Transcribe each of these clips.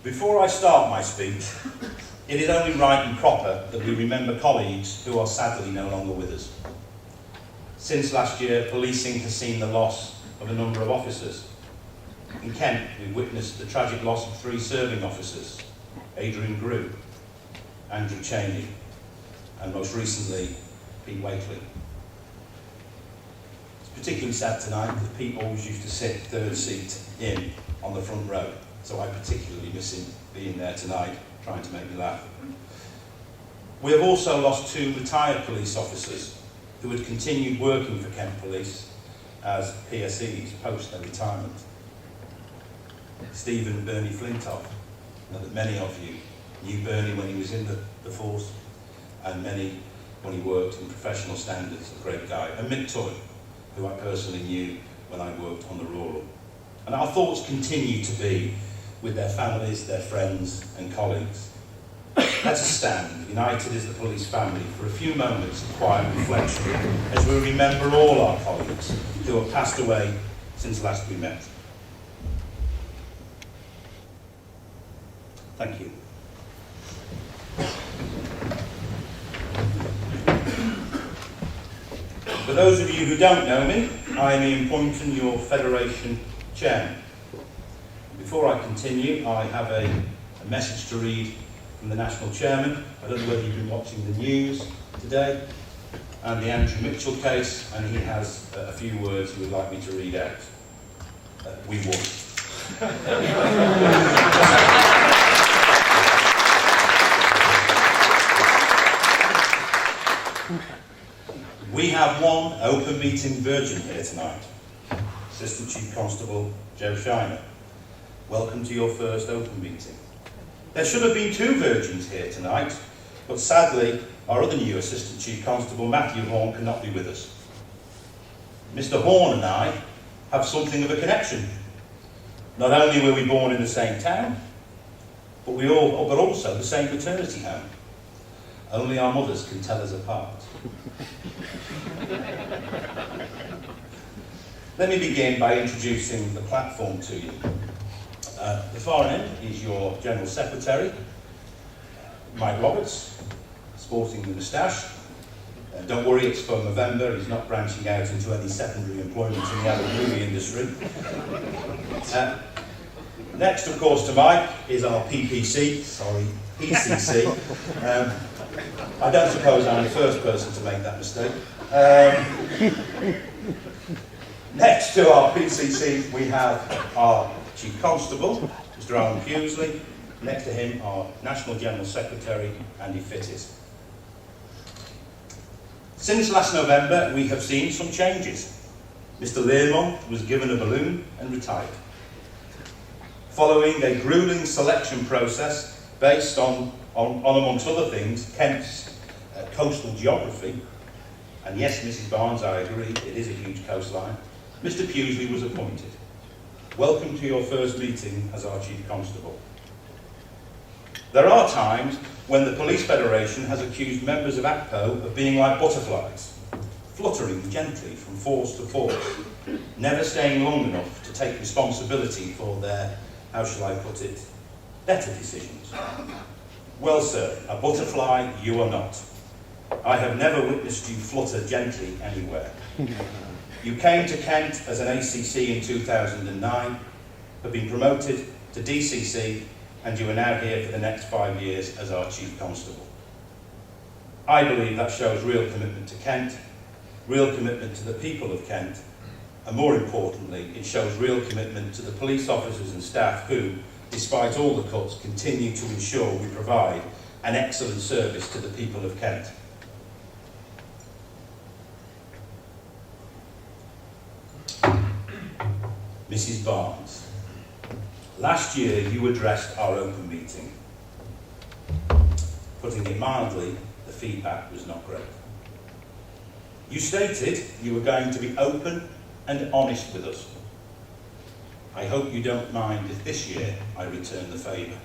Before I start my speech, it is only right and proper that we remember colleagues who are sadly no longer with us. Since last year, policing has seen the loss of a number of officers. In Kent, we've witnessed the tragic loss of 3 serving officers, Adrian Grew, Andrew Cheney, and most recently, Pete Wakely. It's particularly sad tonight because Pete always used to sit 3rd seat in on the front row, so I particularly miss him being there tonight, trying to make me laugh. We have also lost 2 retired police officers who had continued working for Kent Police as PSEs post their retirement. Stephen and Bernie Flintoff. I know that many of you knew Bernie when he was in the force, and many when he worked in professional standards, a great guy. And Mick Toy, who I personally knew when I worked on the Rural. And our thoughts continue to be with their families, their friends and colleagues. Let us stand, united as the police family, for a few moments of quiet reflection as we remember all our colleagues who have passed away since last we met. Thank you. For those of you who don't know me, I am Ian Poynton, your Federation Chairman. Before I continue, I have a message to read from the National Chairman. I don't know whether you've been watching the news today, and the Andrew Mitchell case, and he has a few words he would like me to read out. We won. We have one open meeting virgin here tonight, Assistant Chief Constable Joe Shiner. Welcome to your first open meeting. There should have been 2 virgins here tonight, but sadly our other new Assistant Chief Constable Matthew Horn cannot be with us. Mr. Horn and I have something of a connection. Not only were we born in the same town, but also the same maternity home. Only our mothers can tell us apart. Let me begin by introducing the platform to you. The far end is your General Secretary, Mike Roberts, sporting the moustache. Don't worry, it's for November, he's not branching out into any secondary employment in the adult movie industry. Next, of course, to Mike is our PCC. I don't suppose I'm the first person to make that mistake. Next to our PCC, we have our Chief Constable, Mr. Alan Fewsley. Next to him, our National General Secretary, Andy Fittis. Since last November, we have seen some changes. Mr. Learmont was given a balloon and retired. Following a grueling selection process based on amongst other things, Kent's coastal geography, and yes, Mrs. Barnes, I agree, it is a huge coastline, Mr. Fewsley was appointed. Welcome to your first meeting as our Chief Constable. There are times when the Police Federation has accused members of ACPO of being like butterflies, fluttering gently from force to force, never staying long enough to take responsibility for their, how shall I put it, better decisions. Well, sir, a butterfly you are not. I have never witnessed you flutter gently anywhere. You came to Kent as an ACC in 2009, have been promoted to DCC, and you are now here for the next 5 years as our Chief Constable. I believe that shows real commitment to Kent, real commitment to the people of Kent, and more importantly, it shows real commitment to the police officers and staff who, despite all the cuts, continue to ensure we provide an excellent service to the people of Kent. Mrs. Barnes, last year you addressed our open meeting. Putting it mildly, the feedback was not great. You stated you were going to be open and honest with us. I hope you don't mind if this year I return the favour.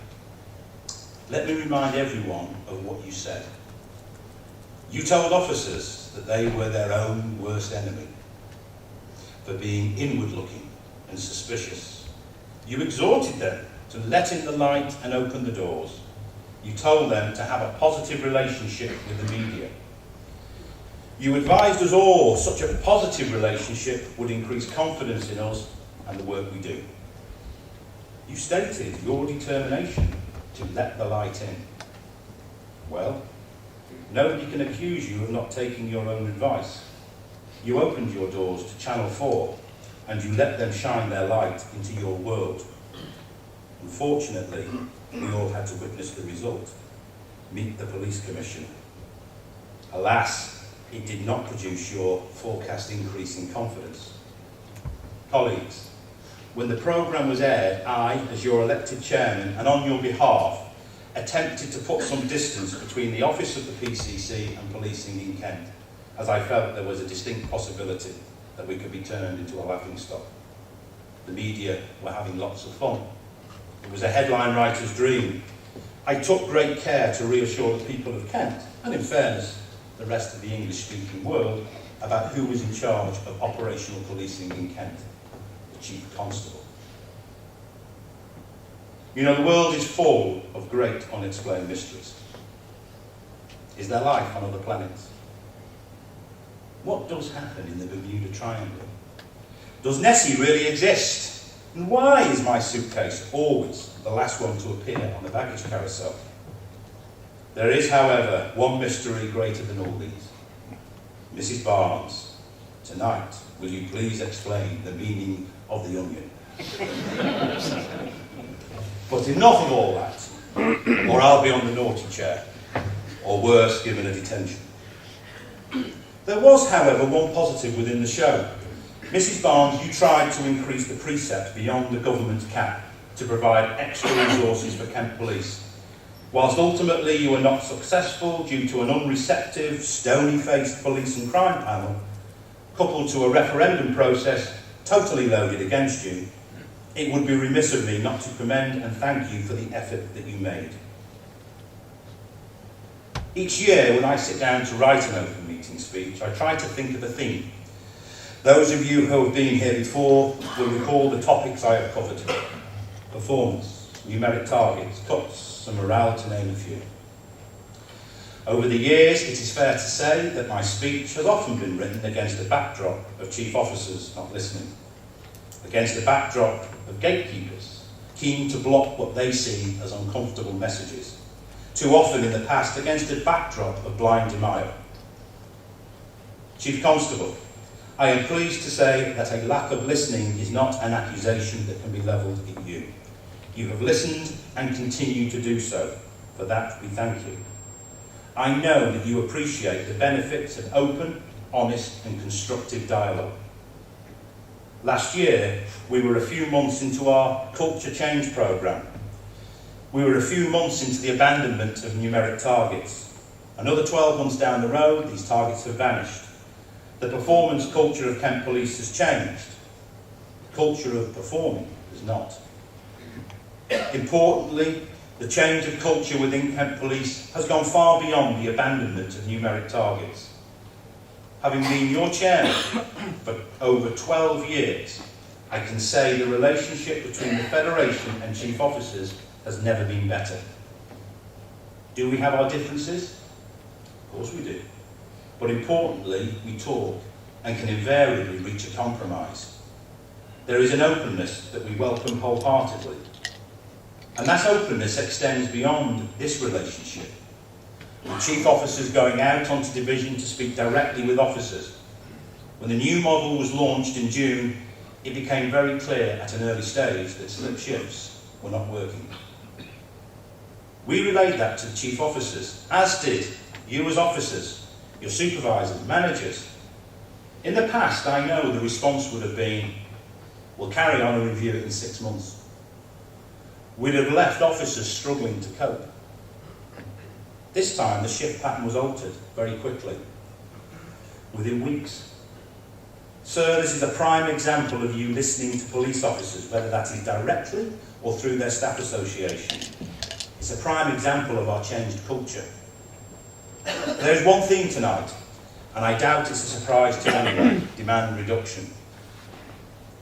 Let me remind everyone of what you said. You told officers that they were their own worst enemy for being inward-looking and suspicious. You exhorted them to let in the light and open the doors. You told them to have a positive relationship with the media. You advised us all such a positive relationship would increase confidence in us and the work we do. You stated your determination to let the light in. Well, nobody can accuse you of not taking your own advice. You opened your doors to Channel 4 and you let them shine their light into your world. Unfortunately, we all had to witness the result. Meet the Police Commission. Alas, it did not produce your forecast increase in confidence. Colleagues, when the programme was aired, I, as your elected chairman, and on your behalf, attempted to put some distance between the office of the PCC and policing in Kent, as I felt there was a distinct possibility that we could be turned into a laughingstock. The media were having lots of fun. It was a headline writer's dream. I took great care to reassure the people of Kent, and in fairness, the rest of the English-speaking world, about who was in charge of operational policing in Kent, the Chief Constable. You know, the world is full of great unexplained mysteries. Is there life on other planets? What does happen in the Bermuda Triangle? Does Nessie really exist? And why is my suitcase always the last one to appear on the baggage carousel? There is, however, one mystery greater than all these. Mrs. Barnes, tonight, will you please explain the meaning of the onion? But enough of all that, or I'll be on the naughty chair, or worse, given a detention. There was, however, one positive within the show. Mrs. Barnes, you tried to increase the precept beyond the government cap to provide extra resources for Kent Police. Whilst ultimately you were not successful due to an unreceptive, stony-faced police and crime panel, coupled to a referendum process totally loaded against you, it would be remiss of me not to commend and thank you for the effort that you made. Each year, when I sit down to write an open meeting speech, I try to think of a theme. Those of you who have been here before will recall the topics I have covered. Performance, numeric targets, cuts, and morale, to name a few. Over the years, it is fair to say that my speech has often been written against a backdrop of chief officers not listening, against a backdrop of gatekeepers keen to block what they see as uncomfortable messages, too often in the past against a backdrop of blind denial. Chief Constable, I am pleased to say that a lack of listening is not an accusation that can be levelled at you. You have listened and continue to do so. For that, we thank you. I know that you appreciate the benefits of open, honest and constructive dialogue. Last year, we were a few months into our culture change programme. We were a few months into the abandonment of numeric targets. Another 12 months down the road, these targets have vanished. The performance culture of Kent Police has changed. The culture of performing has not. Importantly, the change of culture within Kent Police has gone far beyond the abandonment of numeric targets. Having been your chairman for over 12 years, I can say the relationship between the Federation and chief officers has never been better. Do we have our differences? Of course we do. But importantly, we talk and can invariably reach a compromise. There is an openness that we welcome wholeheartedly. And that openness extends beyond this relationship. With chief officers going out onto division to speak directly with officers. When the new model was launched in June, it became very clear at an early stage that slip shifts were not working. We relayed that to the chief officers, as did you as officers, your supervisors, managers. In the past, I know the response would have been, we'll carry on and review it in 6 months. We'd have left officers struggling to cope. This time, the shift pattern was altered very quickly, within weeks. Sir, this is a prime example of you listening to police officers, whether that is directly or through their staff association. It's a prime example of our changed culture. There is one theme tonight, and I doubt it's a surprise to anyone: demand reduction.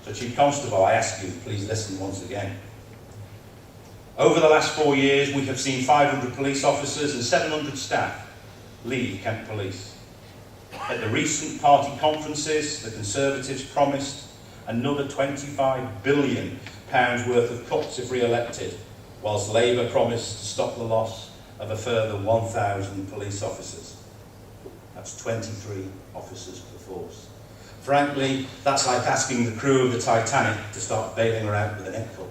So, Chief Constable, I ask you, please listen once again. Over the last 4 years, we have seen 500 police officers and 700 staff leave Kent Police. At the recent party conferences, the Conservatives promised another £25 billion worth of cuts if re-elected, whilst Labour promised to stop the loss of a further 1,000 police officers. That's 23 officers per force. Frankly, that's like asking the crew of the Titanic to start bailing her out with a net cut.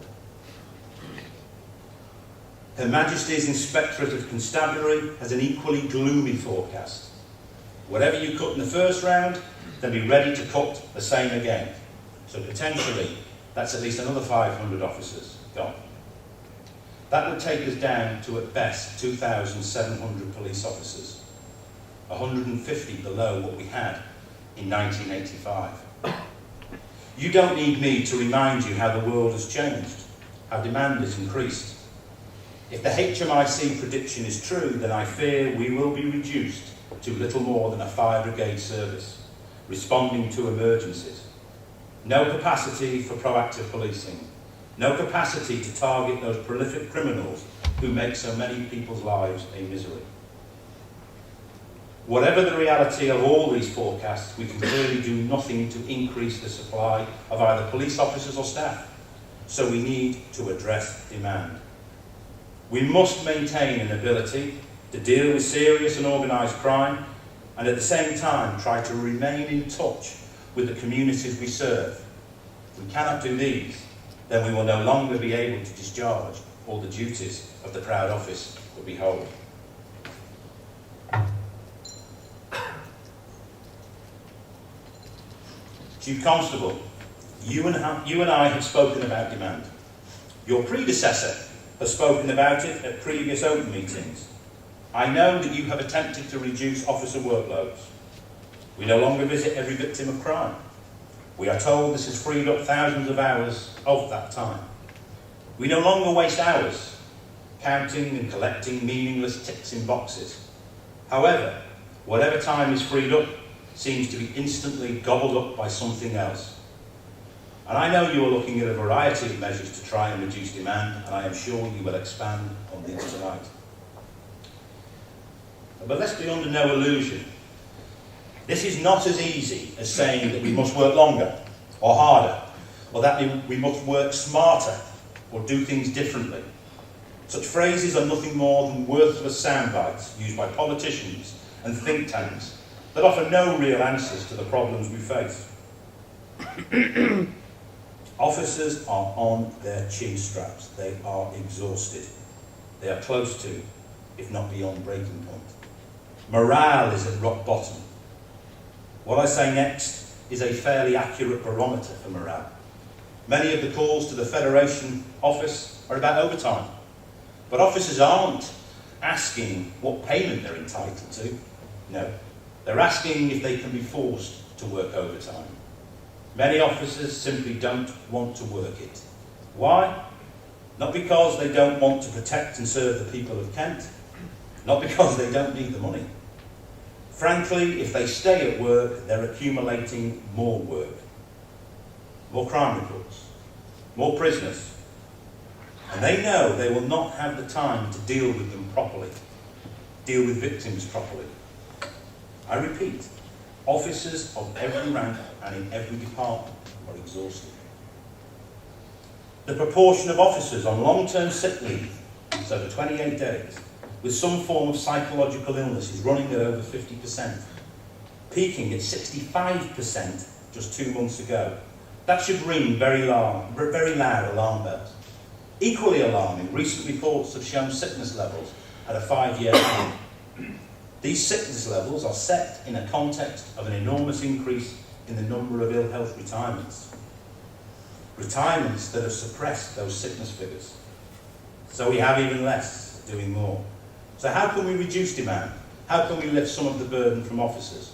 Her Majesty's Inspectorate of Constabulary has an equally gloomy forecast. Whatever you cut in the first round, they'll be ready to cut the same again. So potentially, that's at least another 500 officers gone. That would take us down to, at best, 2,700 police officers, 150 below what we had in 1985. You don't need me to remind you how the world has changed, how demand has increased. If the HMIC prediction is true, then I fear we will be reduced to little more than a fire brigade service, responding to emergencies. No capacity for proactive policing. No capacity to target those prolific criminals who make so many people's lives a misery. Whatever the reality of all these forecasts, we can clearly do nothing to increase the supply of either police officers or staff. So we need to address demand. We must maintain an ability to deal with serious and organised crime, and at the same time try to remain in touch with the communities we serve. If we cannot do these, then we will no longer be able to discharge all the duties of the proud office that we hold. Chief Constable, you and I have spoken about demand. Your predecessor has spoken about it at previous open meetings. I know that you have attempted to reduce officer workloads. We no longer visit every victim of crime. We are told this has freed up thousands of hours of that time. We no longer waste hours counting and collecting meaningless ticks in boxes. However, whatever time is freed up seems to be instantly gobbled up by something else. And I know you are looking at a variety of measures to try and reduce demand, and I am sure you will expand on these tonight. But let's be under no illusion. This is not as easy as saying that we must work longer or harder, or that we must work smarter or do things differently. Such phrases are nothing more than worthless sound bites used by politicians and think tanks that offer no real answers to the problems we face. Officers are on their chin straps. They are exhausted. They are close to, if not beyond, breaking point. Morale is at rock bottom. What I say next is a fairly accurate barometer for morale. Many of the calls to the Federation office are about overtime. But officers aren't asking what payment they're entitled to. No, they're asking if they can be forced to work overtime. Many officers simply don't want to work it. Why? Not because they don't want to protect and serve the people of Kent. Not because they don't need the money. Frankly, if they stay at work, they're accumulating more work. More crime reports. More prisoners. And they know they will not have the time to deal with them properly. Deal with victims properly. I repeat, officers of every rank and in every department are exhausted. The proportion of officers on long-term sick leave, so for 28 days, with some form of psychological illness is running at over 50%, peaking at 65% just 2 months ago. That should ring very loud alarm bells. Equally alarming, recent reports have shown sickness levels at a 5-year high. These sickness levels are set in a context of an enormous increase in the number of ill health retirements. Retirements that have suppressed those sickness figures. So we have even less doing more. So how can we reduce demand? How can we lift some of the burden from officers?